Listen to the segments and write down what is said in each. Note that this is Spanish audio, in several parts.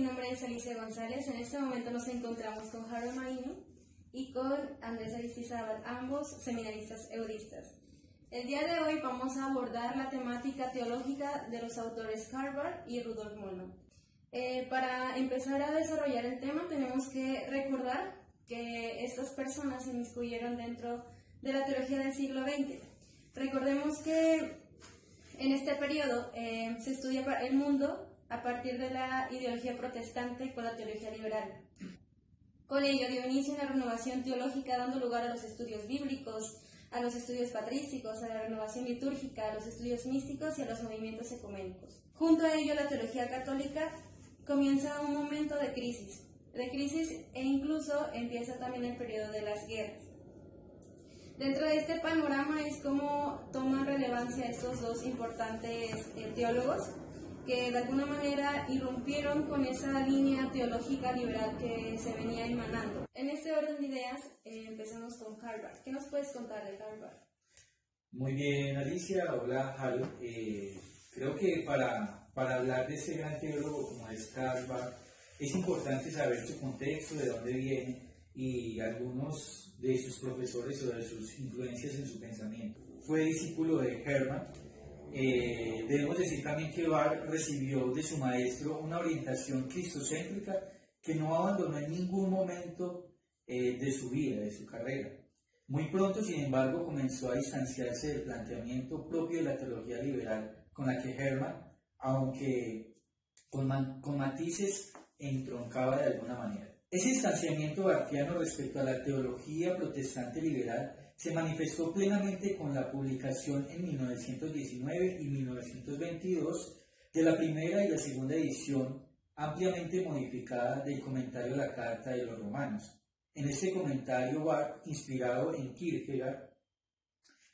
mi nombre es Alicia González. En este momento nos encontramos con Harold Marino y con Andrés Aristizábal, ambos seminaristas eudistas. El día de hoy vamos a abordar la temática teológica de los autores Karl Barth y Rudolf Moltmann. Para empezar a desarrollar el tema tenemos que recordar que estas personas se inmiscuyeron dentro de la teología del siglo XX. Recordemos que en este periodo se estudia el mundo a partir de la ideología protestante con la teología liberal. Con ello dio inicio a una renovación teológica dando lugar a los estudios bíblicos, a los estudios patrísticos, a la renovación litúrgica, a los estudios místicos y a los movimientos ecuménicos. Junto a ello, la teología católica comienza un momento de crisis e incluso empieza también el periodo de las guerras. Dentro de este panorama es como toman relevancia estos dos importantes teólogos que de alguna manera irrumpieron con esa línea teológica liberal que se venía emanando. En este orden de ideas empezamos con Karl Barth. ¿Qué nos puedes contar de Karl Barth? Muy bien, Alicia. Hola, Harold. Creo que para hablar de ese gran teólogo como es Karl Barth, es importante saber su contexto, de dónde viene y algunos de sus profesores o de sus influencias en su pensamiento. Fue discípulo de Hermann. Debemos decir también que Barth recibió de su maestro una orientación cristocéntrica que no abandonó en ningún momento de su vida, de su carrera. Muy pronto, sin embargo, comenzó a distanciarse del planteamiento propio de la teología liberal con la que Hermann, aunque con matices, entroncaba de alguna manera. Ese distanciamiento barthiano respecto a la teología protestante liberal se manifestó plenamente con la publicación en 1919 y 1922 de la primera y la segunda edición ampliamente modificada del comentario a la Carta de los Romanos. En este comentario, Barth, inspirado en Kierkegaard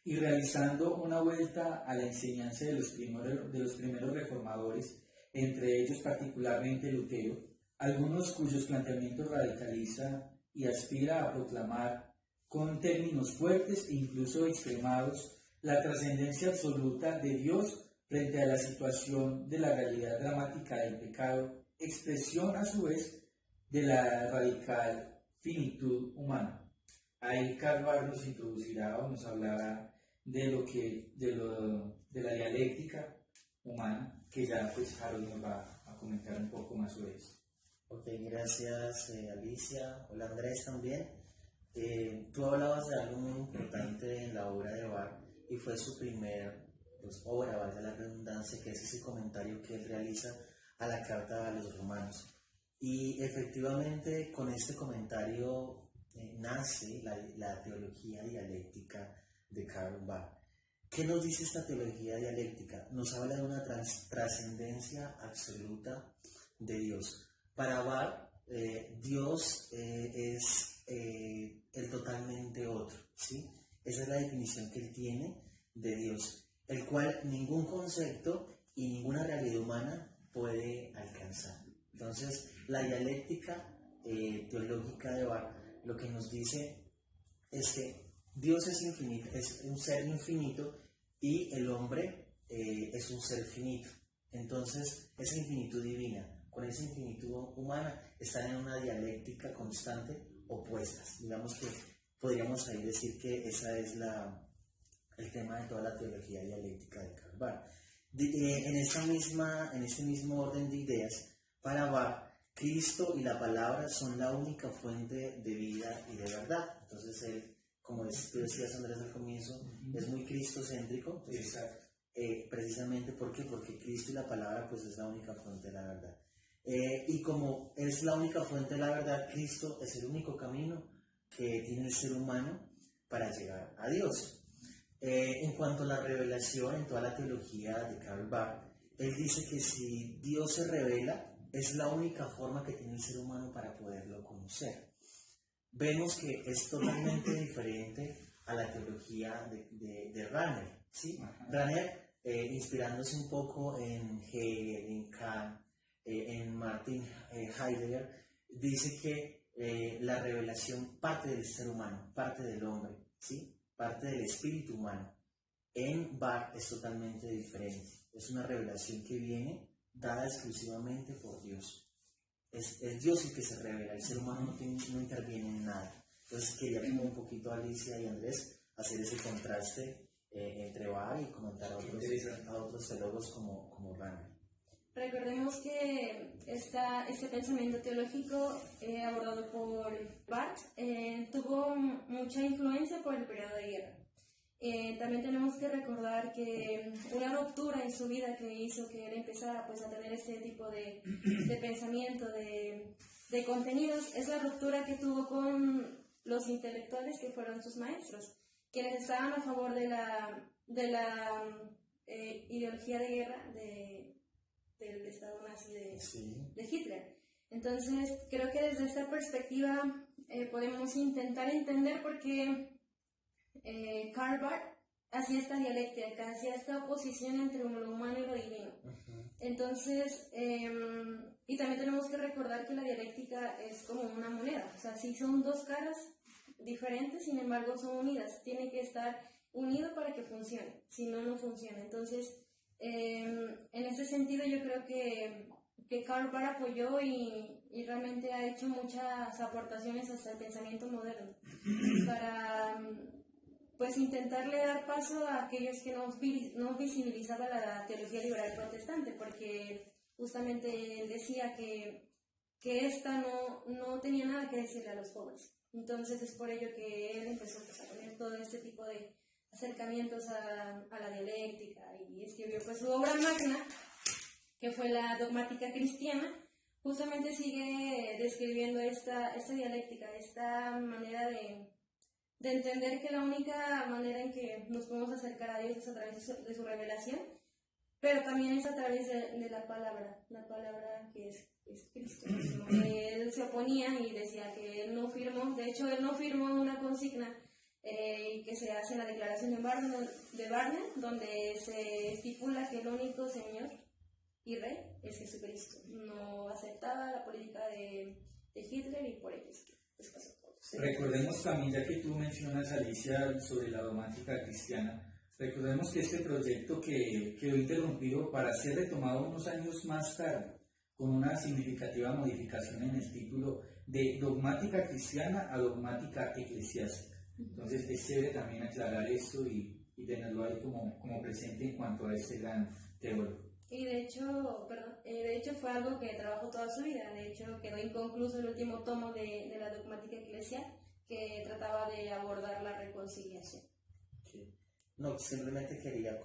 y realizando una vuelta a la enseñanza de los primeros reformadores, entre ellos particularmente Lutero, algunos cuyos planteamientos radicaliza y aspira a proclamar con términos fuertes e incluso extremados la trascendencia absoluta de Dios frente a la situación de la realidad dramática del pecado, expresión a su vez de la radical finitud humana. Ahí Karl Barth nos introducirá o nos hablará de la dialéctica humana, que ya pues Harold nos va a comentar un poco más sobre eso. Ok, gracias Alicia. Hola Andrés también. Tú hablabas de algo muy importante en la obra de Barth y fue su primer obra, valga la redundancia, que es ese comentario que él realiza a la Carta a los Romanos. Y efectivamente con este comentario nace la teología dialéctica de Karl Barth. ¿Qué nos dice esta teología dialéctica? Nos habla de una trascendencia absoluta de Dios. Para Barth, Dios es el totalmente otro, ¿sí? Esa es la definición que él tiene de Dios, el cual ningún concepto y ninguna realidad humana puede alcanzar. Entonces, la dialéctica teológica de Barth lo que nos dice es que Dios es infinito, es un ser infinito y el hombre es un ser finito. Entonces, esa infinitud divina con esa infinitud humana están en una dialéctica constante opuestas. Digamos que podríamos ahí decir que esa es el tema de toda la teología dialéctica de Karl Barth. En este mismo orden de ideas, para Barth, Cristo y la palabra son la única fuente de vida y de verdad. Entonces él, como tú decías Andrés al comienzo, es muy cristocéntrico. Exacto. Precisamente ¿por qué? Porque Cristo y la palabra pues es la única fuente de la verdad. Y como es la única fuente de la verdad, Cristo es el único camino que tiene el ser humano para llegar a Dios. En cuanto a la revelación en toda la teología de Karl Barth, él dice que si Dios se revela, es la única forma que tiene el ser humano para poderlo conocer. Vemos que es totalmente diferente a la teología de Rahner, ¿sí? Rahner, inspirándose un poco en Hegel, en Kant, en Martin Heidegger, dice que la revelación parte del ser humano, parte del hombre, ¿sí? Parte del espíritu humano. En Barth es totalmente diferente. Es una revelación que viene dada exclusivamente por Dios. es Dios el que se revela, el ser humano no interviene en nada. Entonces quería como un poquito Alicia y Andrés hacer ese contraste entre Bar y comentar a otros teólogos como Rana. Recordemos que este pensamiento teológico abordado por Barth tuvo mucha influencia por el periodo de guerra. También tenemos que recordar que una ruptura en su vida que hizo que él empezara pues, a tener este tipo de pensamiento, de contenidos, es la ruptura que tuvo con los intelectuales que fueron sus maestros, quienes estaban a favor de la ideología de guerra del Estado nazi de Hitler. Entonces, creo que desde esta perspectiva podemos intentar entender por qué Karl Barth hacía esta dialéctica, hacía esta oposición entre lo humano y lo divino. Entonces, y también tenemos que recordar que la dialéctica es como una moneda, o sea, sí son dos caras diferentes, sin embargo son unidas, tiene que estar unido para que funcione, si no, no funciona. Entonces, en ese sentido yo creo que Karl Barth apoyó y realmente ha hecho muchas aportaciones hasta el pensamiento moderno para pues intentarle dar paso a aquellos que no visibilizaban la teología liberal protestante, porque justamente él decía que esta no tenía nada que decirle a los pobres. Entonces es por ello que él empezó pues, a poner todo este tipo de acercamientos a la dialéctica y escribió pues su obra magna, que fue la Dogmática Cristiana. Justamente sigue describiendo esta dialéctica, esta manera de entender que la única manera en que nos podemos acercar a Dios es a través de su revelación, pero también es a través de la palabra que es Cristo. Él se oponía y decía que él no firmó, de hecho él no firmó una consigna que se hace en la declaración de Barna, donde se estipula que el único Señor y Rey es Jesucristo. No aceptaba la política de Hitler y por ello pues pasó todo. Recordemos también, ya que tú mencionas, Alicia, sobre la dogmática cristiana, recordemos que este proyecto quedó interrumpido para ser retomado unos años más tarde, con una significativa modificación en el título de dogmática cristiana a dogmática eclesiástica. Entonces es chévere también aclarar esto y tenerlo ahí como presente en cuanto a este gran teólogo. Y de hecho fue algo que trabajó toda su vida. De hecho quedó inconcluso el último tomo de la dogmática eclesial, que trataba de abordar la reconciliación. Okay. No, simplemente quiero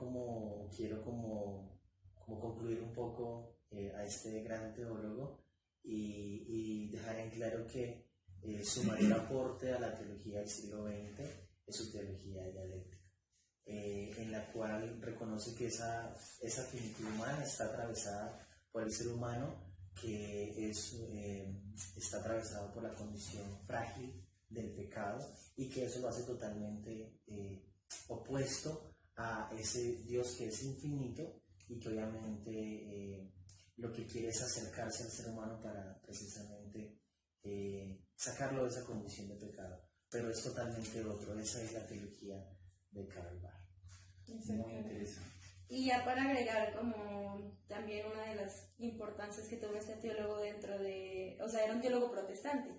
concluir un poco a este gran teólogo y dejar en claro que su mayor aporte a la teología del siglo XX es su teología dialéctica, en la cual reconoce que esa finitud humana está atravesada por el ser humano, que está atravesado por la condición frágil del pecado y que eso lo hace totalmente opuesto a ese Dios que es infinito y que obviamente lo que quiere es acercarse al ser humano para precisamente sacarlo de esa condición de pecado, pero es totalmente otro. Esa es la teología de Karl Barth. Muy interesante. Y ya para agregar como también una de las importancias que tuvo este teólogo era un teólogo protestante,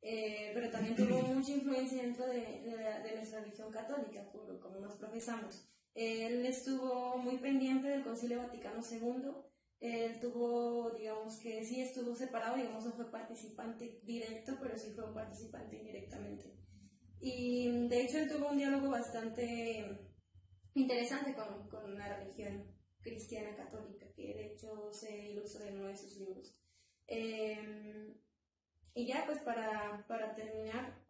pero también tuvo mucha influencia dentro de nuestra religión católica, como nos profesamos. Él estuvo muy pendiente del Concilio Vaticano II. Él estuvo separado, no fue participante directo, pero sí fue un participante indirectamente. Y de hecho él tuvo un diálogo bastante interesante con la religión cristiana católica, que de hecho se ilustra en uno de sus libros. Y ya pues para terminar,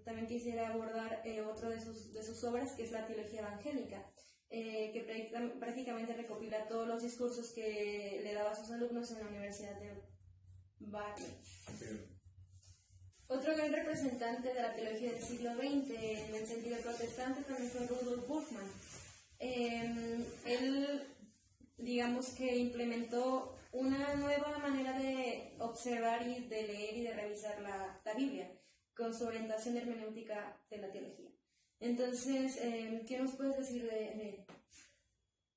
también quisiera abordar otro de sus obras, que es la teología evangélica, que prácticamente recopila todos los discursos que le daba a sus alumnos en la Universidad de Berkeley. Otro gran representante de la teología del siglo XX en el sentido protestante también fue Rudolf Bultmann. Él, digamos que implementó una nueva manera de observar y de leer y de revisar la Biblia, con su orientación hermenéutica de la teología. Entonces, ¿qué nos puedes decir de él?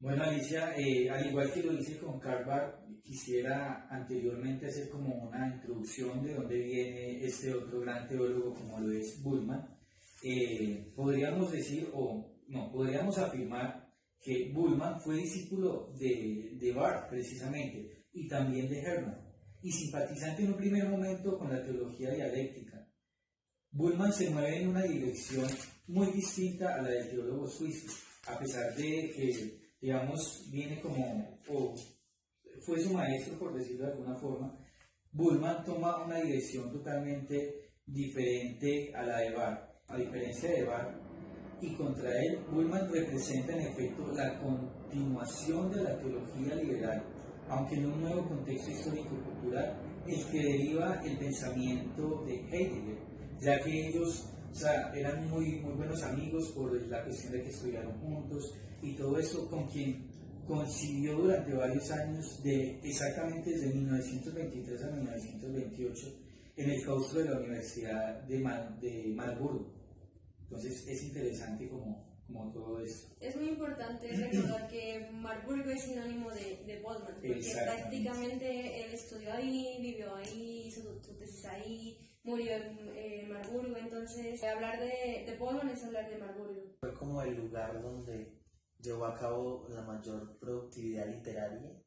Bueno, Alicia, al igual que lo hice con Karl Barth, quisiera anteriormente hacer como una introducción de dónde viene este otro gran teólogo como lo es Bullmann. Podríamos decir, o no, podríamos afirmar que Bullmann fue discípulo de Barth precisamente, y también de Hermann, y simpatizante en un primer momento con la teología dialéctica. Bullmann se mueve en una dirección muy distinta a la del teólogo suizo, a pesar de que, digamos, viene como, o fue su maestro, por decirlo de alguna forma. Bullmann toma una dirección totalmente diferente a la de Barth. A diferencia de Barth, y contra él, Bullmann representa en efecto la continuación de la teología liberal, aunque en un nuevo contexto histórico-cultural, el que deriva el pensamiento de Heidegger, ya que ellos, o sea, eran muy buenos amigos por la cuestión de que estudiaron juntos y todo eso, con quien coincidió durante varios años, exactamente desde 1923 a 1928, en el claustro de la Universidad de Marburgo. Entonces es interesante como todo esto. Es muy importante recordar que Marburgo es sinónimo de Bullmann, porque prácticamente él estudió ahí, vivió ahí, hizo su tesis ahí, murió en Marburgo. Entonces hablar de Bullmann es hablar de Marburgo. Fue como el lugar donde llevó a cabo la mayor productividad literaria,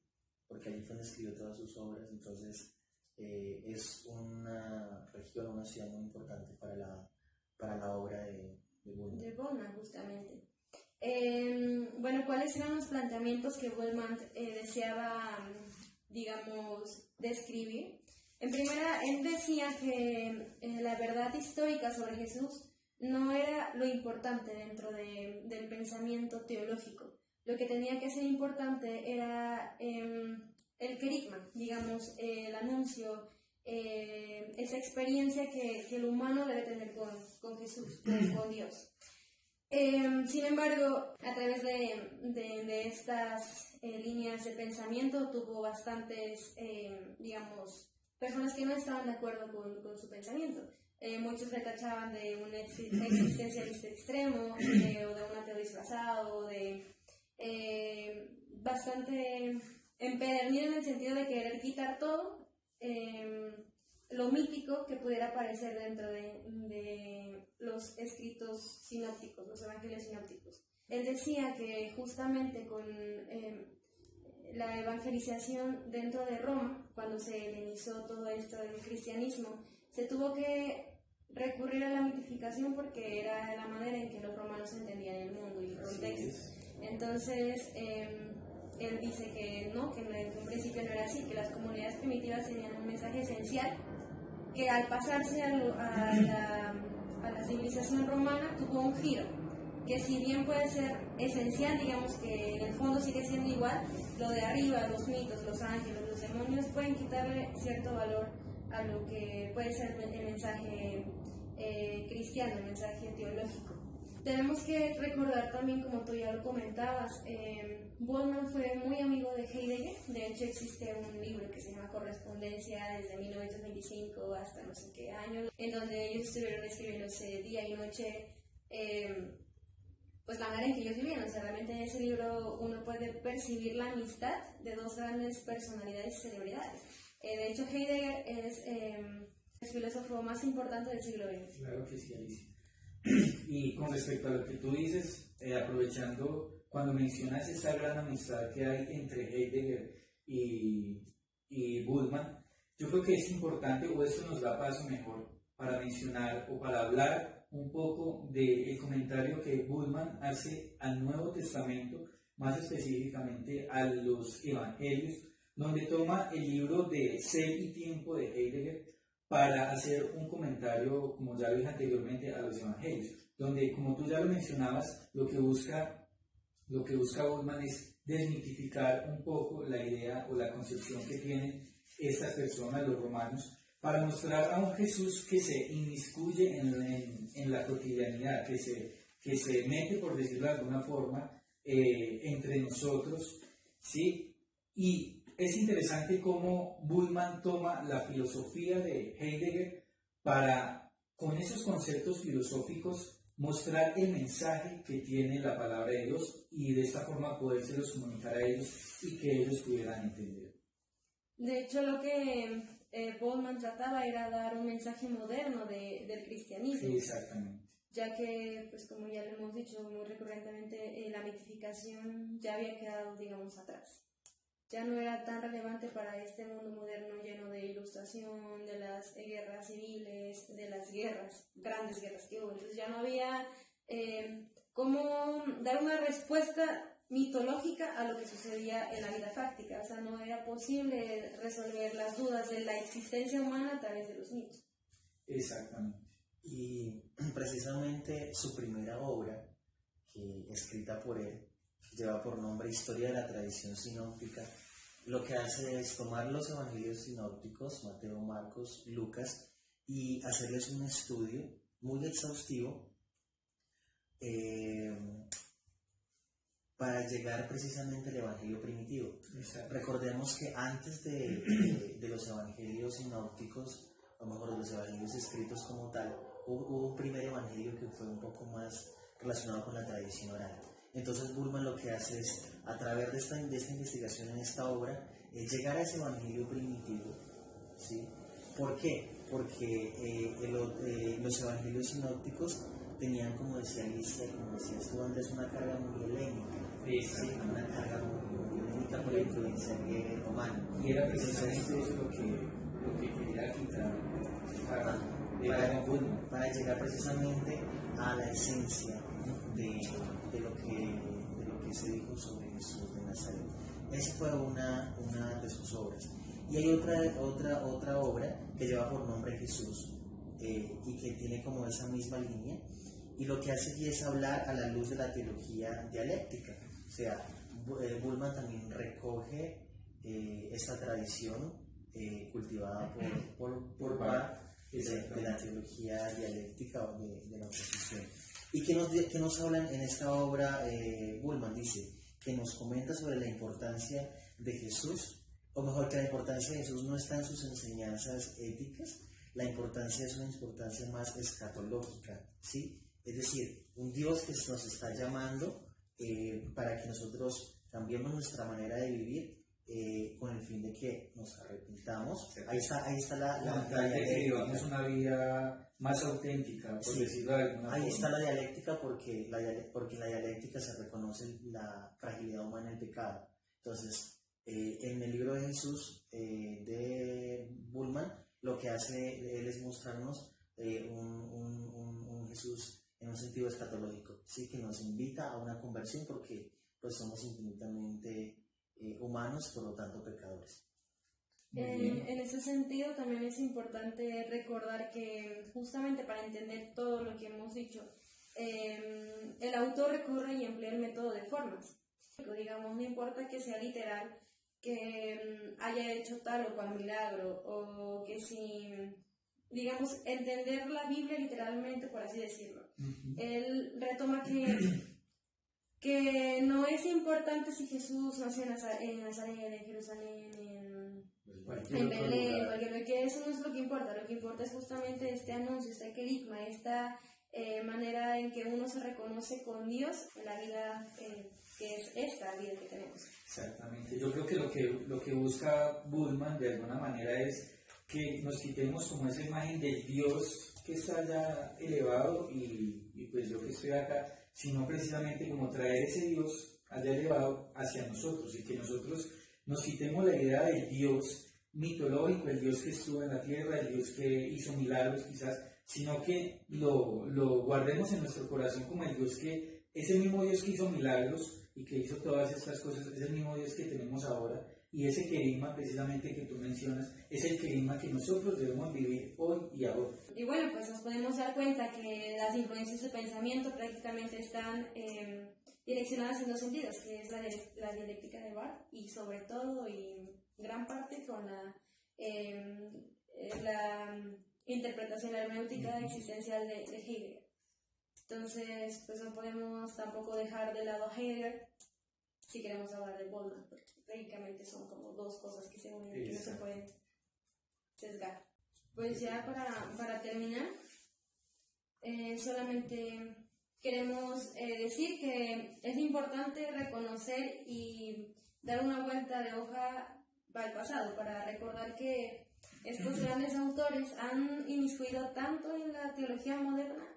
porque allí fue donde escribió todas sus obras. Entonces es una región, una ciudad muy importante para la obra de Bullmann. De Bullmann, justamente. Bueno, ¿cuáles eran los planteamientos que Bullmann deseaba, digamos, describir? En primera, él decía que la verdad histórica sobre Jesús no era lo importante dentro del pensamiento teológico. Lo que tenía que ser importante era el querigma, digamos, el anuncio, esa experiencia que el humano debe tener con Jesús, con Dios. Sin embargo, a través de estas líneas de pensamiento tuvo bastantes, digamos, personas que no estaban de acuerdo con su pensamiento. Muchos le tachaban de un existencialista extremo, o de un ateo disfrazado, o de bastante empedernido en el sentido de querer quitar todo lo mítico que pudiera aparecer dentro de los escritos sinópticos, los evangelios sinópticos. Él decía que justamente con la evangelización dentro de Roma, cuando se helenizó todo esto del cristianismo, se tuvo que recurrir a la mitificación porque era la manera en que los romanos entendían el mundo y el contexto. Entonces, él dice que no, que en un principio no era así, que las comunidades primitivas tenían un mensaje esencial, que al pasarse a la civilización romana tuvo un giro, que si bien puede ser esencial, digamos que en el fondo sigue siendo igual, lo de arriba, los mitos, los ángeles, los demonios, pueden quitarle cierto valor a lo que puede ser el mensaje cristiano, el mensaje teológico. Tenemos que recordar también, como tú ya lo comentabas, Bullmann fue muy amigo de Heidegger. De hecho, existe un libro que se llama Correspondencia desde 1925 hasta no sé qué año, en donde ellos estuvieron escribiéndose día y noche, pues la manera en que ellos vivían. O sea, realmente en ese libro uno puede percibir la amistad de dos grandes personalidades y celebridades. De hecho, Heidegger es el filósofo más importante del siglo XX. Claro que sí, Alicia. Y con respecto a lo que tú dices, aprovechando cuando mencionas esa gran amistad que hay entre Heidegger y Bullmann, yo creo que es importante, o esto nos da paso mejor para mencionar o para hablar un poco del comentario que Bullmann hace al Nuevo Testamento, más específicamente a los Evangelios, donde toma el libro de Ser y Tiempo de Heidegger para hacer un comentario, como ya lo dije anteriormente, a los Evangelios, donde, como tú ya lo mencionabas, lo que busca Bullmann es desmitificar un poco la idea o la concepción que tienen estas personas, los romanos, para mostrar a un Jesús que se inmiscuye en la cotidianidad, que se mete, por decirlo de alguna forma, entre nosotros, ¿sí? Y es interesante cómo Bullmann toma la filosofía de Heidegger para, con esos conceptos filosóficos, mostrar el mensaje que tiene la palabra de Dios y de esta forma podérselos comunicar a ellos y que ellos pudieran entender. De hecho, lo que Boltmann trataba era dar un mensaje moderno del cristianismo. Sí, exactamente. Ya que, pues como ya lo hemos dicho muy recurrentemente, la mitificación ya había quedado, digamos, atrás. Ya no era tan relevante para este mundo moderno lleno de ilustración, de las guerras civiles, de las guerras, grandes guerras que hubo. Entonces ya no había cómo dar una respuesta mitológica a lo que sucedía en la vida práctica. O sea, no era posible resolver las dudas de la existencia humana a través de los mitos. Exactamente. Y precisamente su primera obra, escrita por él, lleva por nombre Historia de la Tradición Sinóptica, lo que hace es tomar los evangelios sinópticos, Mateo, Marcos, Lucas, y hacerles un estudio muy exhaustivo para llegar precisamente al evangelio primitivo. Exacto. Recordemos que antes de los evangelios sinópticos, o mejor de los evangelios escritos como tal, hubo un primer evangelio que fue un poco más relacionado con la tradición oral. Entonces Bultmann lo que hace es, a través de esta investigación en esta obra, llegar a ese evangelio primitivo, ¿sí? ¿Por qué? Porque los evangelios sinópticos tenían, como decía Alicia, como decías tú, Andrés, una carga muy helénica, ¿sí? Una carga muy helénica por la influencia romana. Y era precisamente eso lo que quería quitar para llegar precisamente a la esencia de lo que se dijo sobre Jesús de Nazaret. Esa fue una de sus obras. Y hay otra obra que lleva por nombre Jesús y que tiene como esa misma línea, y lo que hace aquí es hablar a la luz de la teología dialéctica. O sea, Bultmann también recoge esta tradición cultivada por Barth de la teología dialéctica o de la oposición. ¿Y qué nos hablan en esta obra? Bultmann dice que nos comenta sobre la importancia de Jesús, o mejor, que la importancia de Jesús no está en sus enseñanzas éticas, la importancia es una importancia más escatológica, ¿sí? Es decir, un Dios que nos está llamando para que nosotros cambiemos nuestra manera de vivir con el fin de que nos arrepintamos. Ahí está la que vivamos una vida más auténtica, por decirlo de alguna forma. Ahí está la dialéctica, porque en la dialéctica se reconoce la fragilidad humana y el pecado. Entonces, en el libro de Jesús de Bultmann, lo que hace él es mostrarnos un Jesús en un sentido escatológico, ¿sí? Que nos invita a una conversión porque pues somos infinitamente humanos, por lo tanto pecadores. En ese sentido también es importante recordar que justamente para entender todo lo que hemos dicho, el autor recurre y emplea el método de formas. Digamos, no importa que sea literal, que haya hecho tal o cual milagro, o que si, digamos, entender la Biblia literalmente, por así decirlo. Él retoma que no es importante si Jesús nació en Nazaret, en Jerusalén, en Belén, porque eso no es lo que importa. Lo que importa es justamente este anuncio, este querigma, esta manera en que uno se reconoce con Dios en la vida que es esta vida que tenemos. Exactamente. Yo creo que lo que busca Bultmann de alguna manera es que nos quitemos como esa imagen del Dios que está allá elevado y pues yo que estoy acá, sino precisamente como traer ese Dios allá elevado hacia nosotros, y que nosotros nos quitemos la idea del Dios mitológico, el Dios que estuvo en la tierra, el Dios que hizo milagros quizás, sino que lo guardemos en nuestro corazón como el Dios que, ese mismo Dios que hizo milagros y que hizo todas estas cosas, es el mismo Dios que tenemos ahora, y ese querigma precisamente que tú mencionas, es el querigma que nosotros debemos vivir hoy y ahora. Y bueno, pues nos podemos dar cuenta que las influencias de pensamiento prácticamente están direccionadas en dos sentidos, que es la dialéctica de Barth y sobre todo y gran parte con la interpretación hermenéutica existencial de Heidegger. Entonces, pues no podemos tampoco dejar de lado a Heidegger si queremos hablar de Boltmann, porque prácticamente son como dos cosas que se unen y que no se pueden sesgar. Pues ya para terminar, solamente queremos decir que es importante reconocer y dar una vuelta de hoja al pasado para recordar que estos grandes autores han inmiscuido tanto en la teología moderna,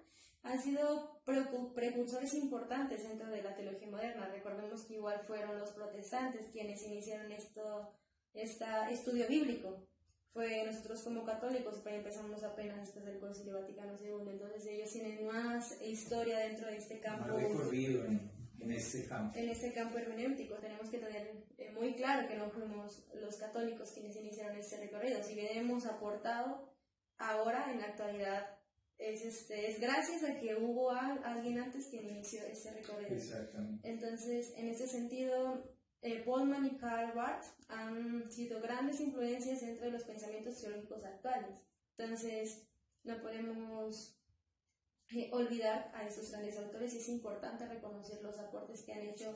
han sido precursores importantes dentro de la teología moderna. Recordemos que igual fueron los protestantes quienes iniciaron este estudio bíblico. Fue nosotros como católicos, pero empezamos apenas después del Concilio Vaticano II, entonces ellos tienen más historia dentro de este campo. Más recorrido en este campo. En este campo hermenéutico tenemos que tener muy claro que no fuimos los católicos quienes iniciaron este recorrido. Si bien hemos aportado ahora en la actualidad, es gracias a que hubo alguien antes quien inició este recorrido. Exactamente. Entonces, en este sentido, Boltmann y Karl Barth han sido grandes influencias dentro de los pensamientos teológicos actuales. Entonces, no podemos olvidar a estos grandes autores y es importante reconocer los aportes que han hecho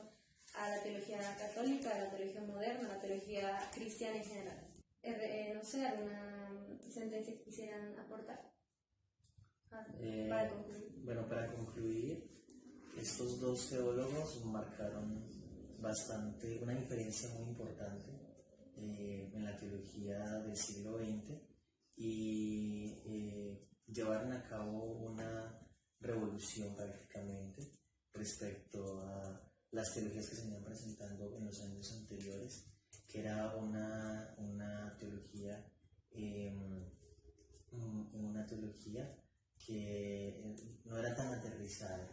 a la teología católica, a la teología moderna, a la teología cristiana en general. No sé, ¿alguna sentencia que quisieran aportar? Para concluir. Bueno, para concluir, estos dos teólogos marcaron bastante una diferencia muy importante en la teología del siglo XX y llevaron a cabo una revolución prácticamente respecto a las teologías que se venían presentando en los años anteriores, que era una teología que no era tan aterrizada,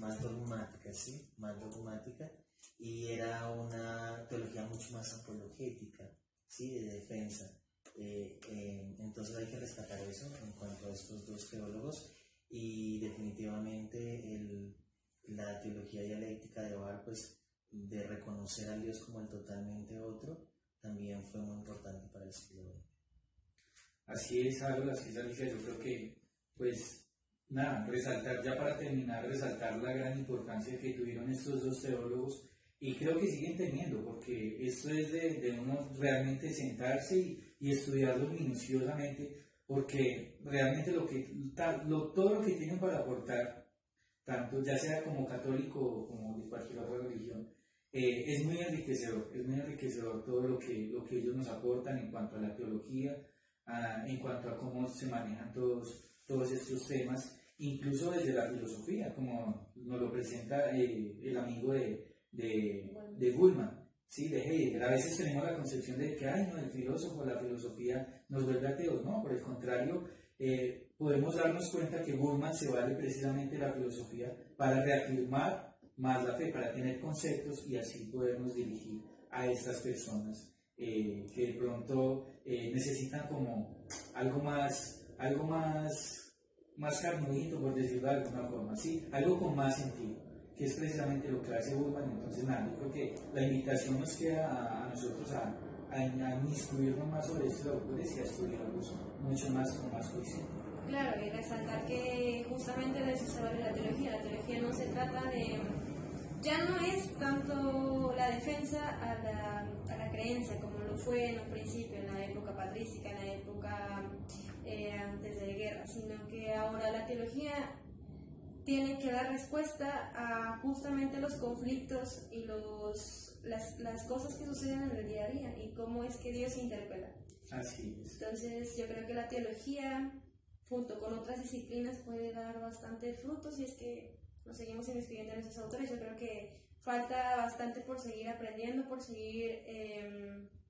más dogmática, ¿sí? Más dogmática, y era una teología mucho más apologética, ¿sí? De defensa. Entonces hay que rescatar eso en cuanto a estos dos teólogos, y definitivamente la teología dialéctica de Barth, pues, de reconocer a Dios como el totalmente otro, también fue muy importante para el siglo XX. Así es, Harold, así es, Alicia. Yo creo que, pues, nada, resaltar ya para terminar, resaltar la gran importancia que tuvieron estos dos teólogos y creo que siguen teniendo, porque esto es de uno realmente sentarse y estudiarlo minuciosamente, porque realmente todo lo que tienen para aportar, tanto ya sea como católico como de cualquier otra religión, es muy enriquecedor todo lo que ellos nos aportan en cuanto a la teología, en cuanto a cómo se manejan todos estos temas, incluso desde la filosofía, como nos lo presenta el amigo de Bullmann, ¿sí? De Heidegger. A veces tenemos la concepción de que, ay, no, el filósofo, la filosofía nos vuelve ateos. No, por el contrario, podemos darnos cuenta que Bullmann se vale precisamente de la filosofía para reafirmar más la fe, para tener conceptos y así podernos dirigir a estas personas que de pronto necesitan como algo más carnudito, por decirlo de alguna forma, ¿sí? Algo con más sentido, que es precisamente lo que hace Bullmann. Entonces, nada, yo creo que la invitación nos queda a nosotros a inmiscuirnos más sobre estos autores y a estudiarlos mucho más con más juicio. Claro, y resaltar que justamente de eso se vale la teología. La teología no se trata de... Ya no es tanto la defensa a la creencia como lo fue en un principio, en la época patrística, en la época antes de guerra, sino que ahora la teología tiene que dar respuesta a justamente los conflictos y las cosas que suceden en el día a día y cómo es que Dios se interpela. Así es. Entonces yo creo que la teología, junto con otras disciplinas, puede dar bastante frutos y es que nos seguimos investigando en esos autores. Yo creo que falta bastante por seguir aprendiendo, por seguir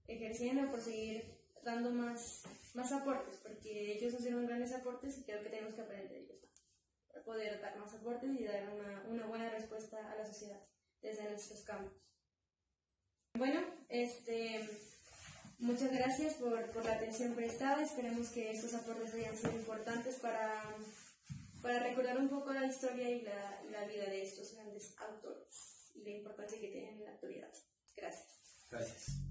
ejerciendo, por seguir dando más aportes, porque ellos hicieron grandes aportes y creo que tenemos que aprender de ellos para poder dar más aportes y dar una buena respuesta a la sociedad desde nuestros campos. Bueno, muchas gracias por la atención prestada. Esperemos que estos aportes hayan sido importantes para recordar un poco la historia y la vida de estos grandes autores y la importancia que tienen en la actualidad. Gracias. Gracias.